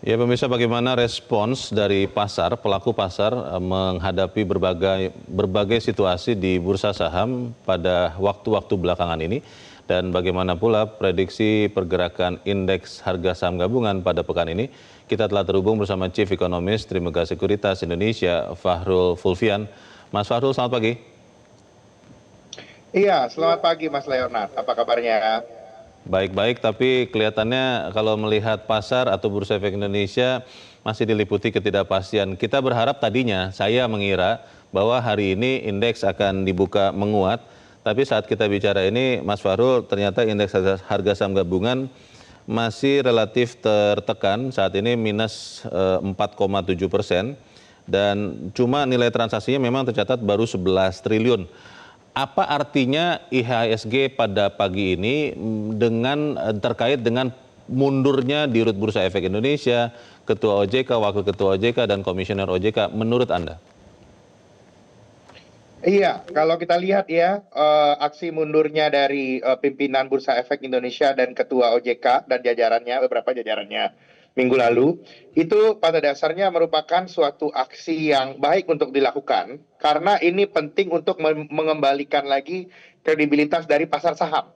Ya pemirsa, bagaimana respons dari pasar, pelaku pasar menghadapi berbagai situasi di bursa saham pada waktu-waktu belakangan ini, dan bagaimana pula prediksi pergerakan indeks harga saham gabungan pada pekan ini. Kita telah terhubung bersama Chief Economist Trimegah Sekuritas Indonesia, Fahrul Fulvian. Mas Fahrul, selamat pagi. Iya, selamat pagi Mas Leonard. Apa kabarnya? Baik-baik, tapi kelihatannya kalau melihat pasar atau Bursa Efek Indonesia masih diliputi ketidakpastian. Kita berharap tadinya, saya mengira bahwa hari ini indeks akan dibuka menguat, tapi saat kita bicara ini, Mas Fahrul, ternyata indeks harga saham gabungan masih relatif tertekan, saat ini minus 4,7%, dan cuma nilai transaksinya memang tercatat baru 11 triliun. Apa artinya IHSG pada pagi ini terkait dengan mundurnya Dirut Bursa Efek Indonesia, Ketua OJK, Wakil Ketua OJK, dan Komisioner OJK menurut Anda? Iya, kalau kita lihat ya, aksi mundurnya dari pimpinan Bursa Efek Indonesia dan Ketua OJK dan jajarannya, beberapa jajarannya minggu lalu, itu pada dasarnya merupakan suatu aksi yang baik untuk dilakukan, karena ini penting untuk mengembalikan lagi kredibilitas dari pasar saham.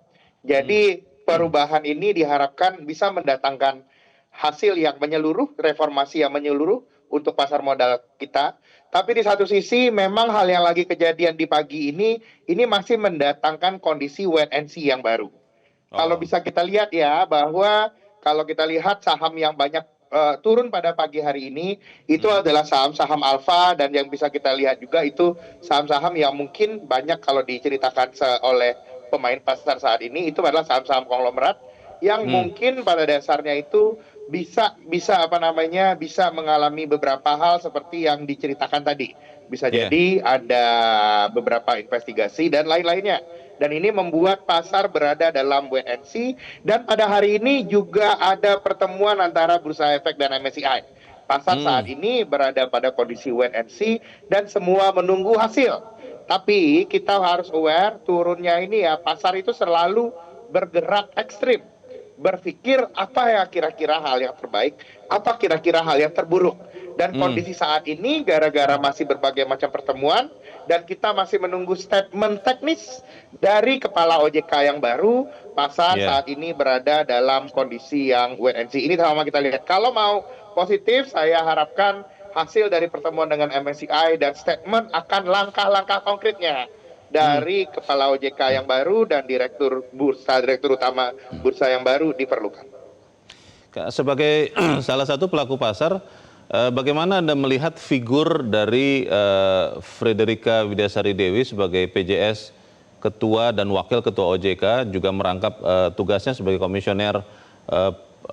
Jadi perubahan ini diharapkan bisa mendatangkan hasil yang menyeluruh, reformasi yang menyeluruh untuk pasar modal kita. Tapi di satu sisi memang hal yang lagi kejadian di pagi ini masih mendatangkan kondisi wait and see yang baru. Kalau bisa kita lihat ya, bahwa kalau kita lihat saham yang banyak turun pada pagi hari ini, itu adalah saham-saham alfa, dan yang bisa kita lihat juga itu saham-saham yang mungkin banyak kalau diceritakan oleh pemain pasar saat ini, itu adalah saham-saham konglomerat yang mungkin pada dasarnya itu bisa mengalami beberapa hal seperti yang diceritakan tadi. Bisa jadi ada beberapa investigasi dan lain-lainnya. Dan ini membuat pasar berada dalam wait and see. Dan pada hari ini juga ada pertemuan antara Bursa Efek dan MSCI. Pasar saat ini berada pada kondisi wait and see dan semua menunggu hasil. Tapi kita harus aware, turunnya ini ya, pasar itu selalu bergerak ekstrim, berpikir apa ya kira-kira hal yang terbaik, apa kira-kira hal yang terburuk. Dan kondisi saat ini gara-gara masih berbagai macam pertemuan dan kita masih menunggu statement teknis dari Kepala OJK yang baru, pasar saat ini berada dalam kondisi yang wait and see. Ini sama kita lihat. Kalau mau positif, saya harapkan hasil dari pertemuan dengan MSCI dan statement akan langkah-langkah konkretnya dari Kepala OJK yang baru dan Direktur Utama Bursa yang baru diperlukan. Sebagai salah satu pelaku pasar, bagaimana Anda melihat figur dari Frederika Widyasari Dewi sebagai PJS Ketua dan Wakil Ketua OJK, juga merangkap tugasnya sebagai Komisioner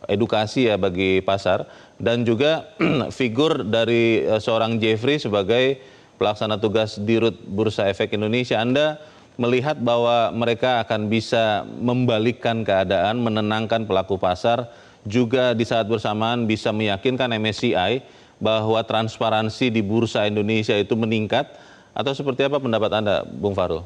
Edukasi ya bagi pasar, dan juga figur dari seorang Jeffrey sebagai pelaksana tugas Dirut Bursa Efek Indonesia. Anda melihat bahwa mereka akan bisa membalikkan keadaan, menenangkan pelaku pasar, juga di saat bersamaan bisa meyakinkan MSCI bahwa transparansi di Bursa Indonesia itu meningkat, atau seperti apa pendapat Anda, Bung Fahrul?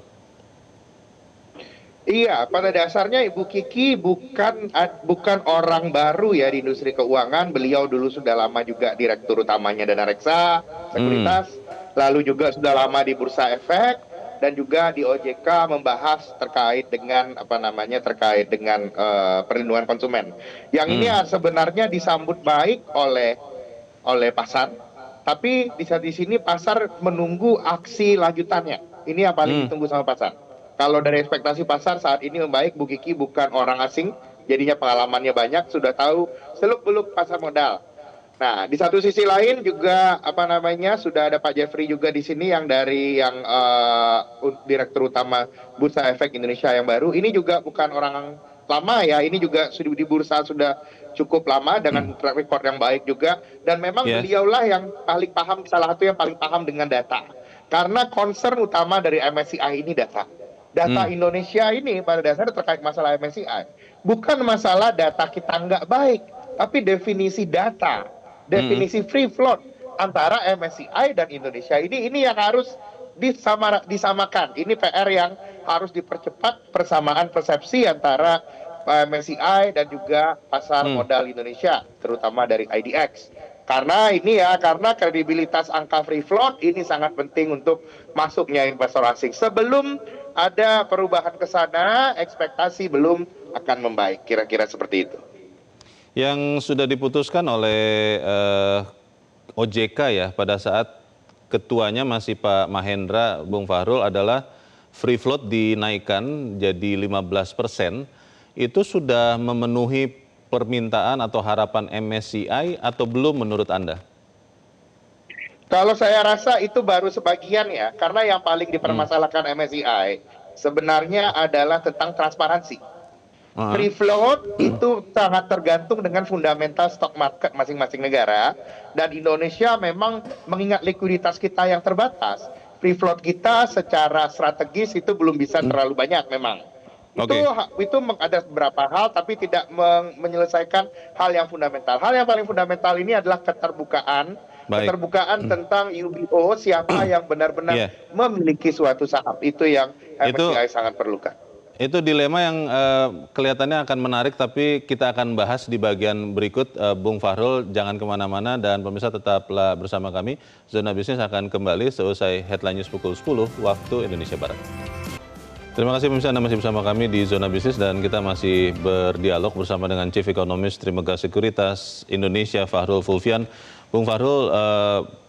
Iya, pada dasarnya Ibu Kiki bukan orang baru ya di industri keuangan. Beliau dulu sudah lama juga direktur utamanya Dana Reksa Sekuritas, lalu juga sudah lama di Bursa Efek, dan juga di OJK membahas terkait dengan perlindungan konsumen. Yang ini sebenarnya disambut baik oleh pasar, tapi di sini pasar menunggu aksi lanjutannya. Ini yang paling ditunggu sama pasar. Kalau dari ekspektasi pasar saat ini membaik, Bu Kiki bukan orang asing, jadinya pengalamannya banyak, sudah tahu seluk-beluk pasar modal. Nah, di satu sisi lain juga sudah ada Pak Jeffrey juga di sini yang Direktur Utama Bursa Efek Indonesia yang baru. Ini juga bukan orang lama ya, ini juga sudah di bursa sudah cukup lama dengan track record yang baik juga, dan memang beliaulah yang paling paham, salah satu yang paling paham dengan data. Karena concern utama dari MSCI ini data. Data Indonesia ini pada dasarnya terkait masalah MSCI. Bukan masalah data kita nggak baik, tapi definisi data, definisi free float antara MSCI dan Indonesia ini yang harus disamakan. Ini PR yang harus dipercepat, persamaan persepsi antara MSCI dan juga pasar modal Indonesia, terutama dari IDX. Karena ini ya, karena kredibilitas angka free float ini sangat penting untuk masuknya investor asing. Sebelum ada perubahan ke sana, ekspektasi belum akan membaik. Kira-kira seperti itu. Yang sudah diputuskan oleh OJK ya pada saat ketuanya masih Pak Mahendra, Bung Fahrul, adalah free float dinaikkan jadi 15%. Itu sudah memenuhi permintaan atau harapan MSCI atau belum menurut Anda? Kalau saya rasa itu baru sebagian ya, karena yang paling dipermasalahkan MSCI sebenarnya adalah tentang transparansi. Free float itu sangat tergantung dengan fundamental stock market masing-masing negara, dan Indonesia memang mengingat likuiditas kita yang terbatas. Free float kita secara strategis itu belum bisa terlalu banyak memang. Itu ada beberapa hal tapi tidak menyelesaikan hal yang fundamental. Hal yang paling fundamental ini adalah keterbukaan. Keterbukaan tentang UBO, siapa yang benar-benar memiliki suatu saham. Itu yang MSCI sangat perlukan. Itu dilema yang kelihatannya akan menarik, tapi kita akan bahas di bagian berikut. Bung Fahrul, jangan kemana-mana, dan pemirsa tetaplah bersama kami. Zona Bisnis akan kembali seusai Headline News pukul 10 waktu Indonesia Barat. Terima kasih pemirsa, Anda masih bersama kami di Zona Bisnis, dan kita masih berdialog bersama dengan Chief Economist Trimegah Sekuritas Indonesia, Fahrul Fulvian. Bung Fahrul,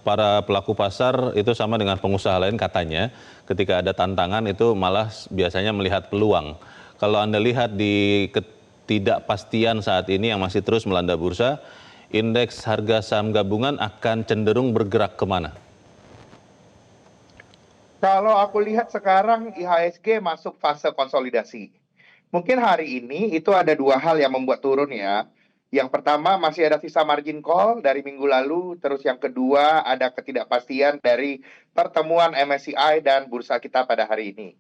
para pelaku pasar itu sama dengan pengusaha lain katanya, ketika ada tantangan itu malah biasanya melihat peluang. Kalau Anda lihat di ketidakpastian saat ini yang masih terus melanda bursa, indeks harga saham gabungan akan cenderung bergerak kemana? Kalau aku lihat sekarang IHSG masuk fase konsolidasi. Mungkin hari ini itu ada dua hal yang membuat turun ya. Yang pertama masih ada sisa margin call dari minggu lalu, terus yang kedua ada ketidakpastian dari pertemuan MSCI dan bursa kita pada hari ini.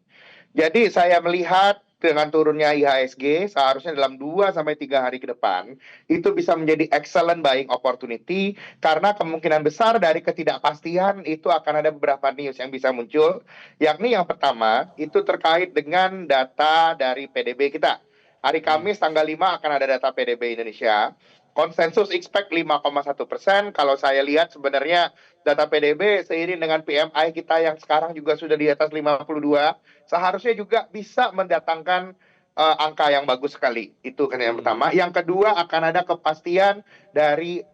Jadi saya melihat dengan turunnya IHSG seharusnya dalam 2-3 hari ke depan itu bisa menjadi excellent buying opportunity, karena kemungkinan besar dari ketidakpastian itu akan ada beberapa news yang bisa muncul, yakni yang pertama itu terkait dengan data dari PDB kita. Hari Kamis tanggal 5 akan ada data PDB Indonesia. Konsensus expect 5,1%. Kalau saya lihat sebenarnya data PDB seiring dengan PMI kita yang sekarang juga sudah di atas 52, seharusnya juga bisa mendatangkan angka yang bagus sekali. Itu kan yang pertama. Yang kedua akan ada kepastian dari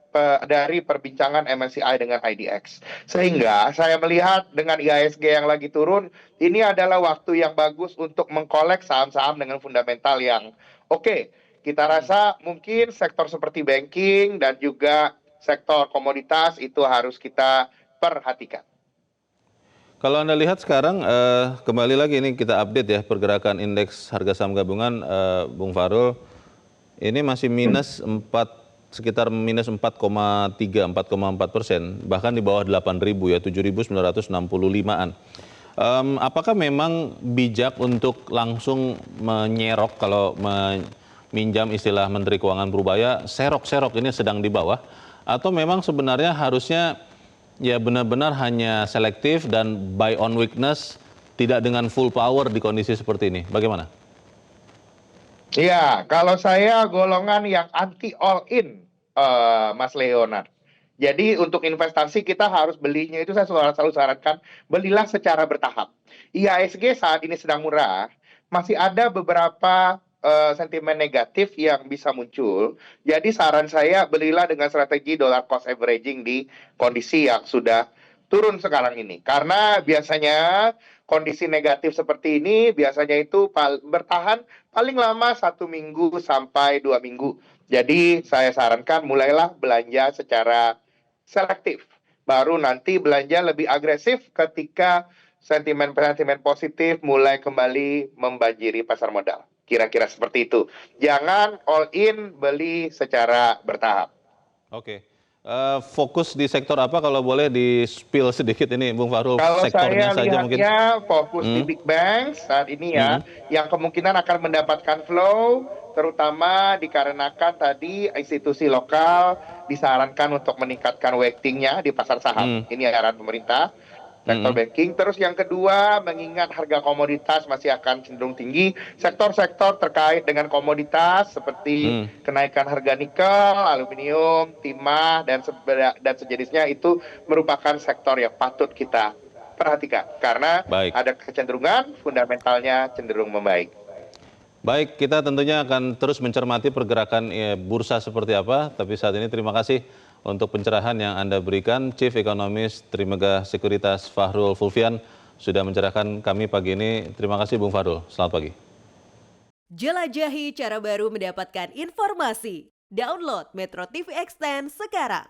perbincangan MSCI dengan IDX. Sehingga saya melihat dengan IHSG yang lagi turun, ini adalah waktu yang bagus untuk mengkolek saham-saham dengan fundamental yang oke. Kita rasa mungkin sektor seperti banking dan juga sektor komoditas itu harus kita perhatikan. Kalau Anda lihat sekarang, kembali lagi ini kita update ya pergerakan indeks harga saham gabungan, Bung Fahrul, ini masih sekitar minus 4,4%, bahkan di bawah 8.000 ya, 7.965-an. Apakah memang bijak untuk langsung menyerok, kalau minjam istilah Menteri Keuangan Purbaya, serok-serok ini sedang di bawah, atau memang sebenarnya harusnya ya benar-benar hanya selektif dan buy on weakness, tidak dengan full power di kondisi seperti ini? Bagaimana? Ya, kalau saya golongan yang anti all in, Mas Leonard. Jadi untuk investasi kita harus belinya itu saya selalu sarankan belilah secara bertahap. IHSG saat ini sedang murah, masih ada beberapa sentimen negatif yang bisa muncul. Jadi saran saya belilah dengan strategi dollar cost averaging di kondisi yang sudah turun sekarang ini. Karena biasanya kondisi negatif seperti ini biasanya itu bertahan paling lama 1 minggu sampai 2 minggu. Jadi saya sarankan mulailah belanja secara selektif. Baru nanti belanja lebih agresif ketika sentimen-sentimen positif mulai kembali membanjiri pasar modal. Kira-kira seperti itu. Jangan all in, beli secara bertahap. Oke. Fokus di sektor apa kalau boleh di-spill sedikit ini, Bung Fahrul? Kalau sektornya saya saja mungkin. lihatnya fokus di big banks saat ini ya, yang kemungkinan akan mendapatkan flow, terutama dikarenakan tadi institusi lokal disarankan untuk meningkatkan weightingnya di pasar saham. Ini arahan pemerintah. sektor banking. Terus yang kedua, mengingat harga komoditas masih akan cenderung tinggi, sektor-sektor terkait dengan komoditas seperti kenaikan harga nikel, aluminium, timah, dan sejenisnya itu merupakan sektor yang patut kita perhatikan karena Baik. ada kecenderungan fundamentalnya cenderung membaik. Baik, kita tentunya akan terus mencermati pergerakan bursa seperti apa, tapi saat ini terima kasih untuk pencerahan yang Anda berikan. Chief Economist Trimegah Sekuritas Fahrul Fulvian sudah mencerahkan kami pagi ini. Terima kasih Bung Fahrul, selamat pagi. Jelajahi cara baru mendapatkan informasi. Download Metro TV Extend sekarang.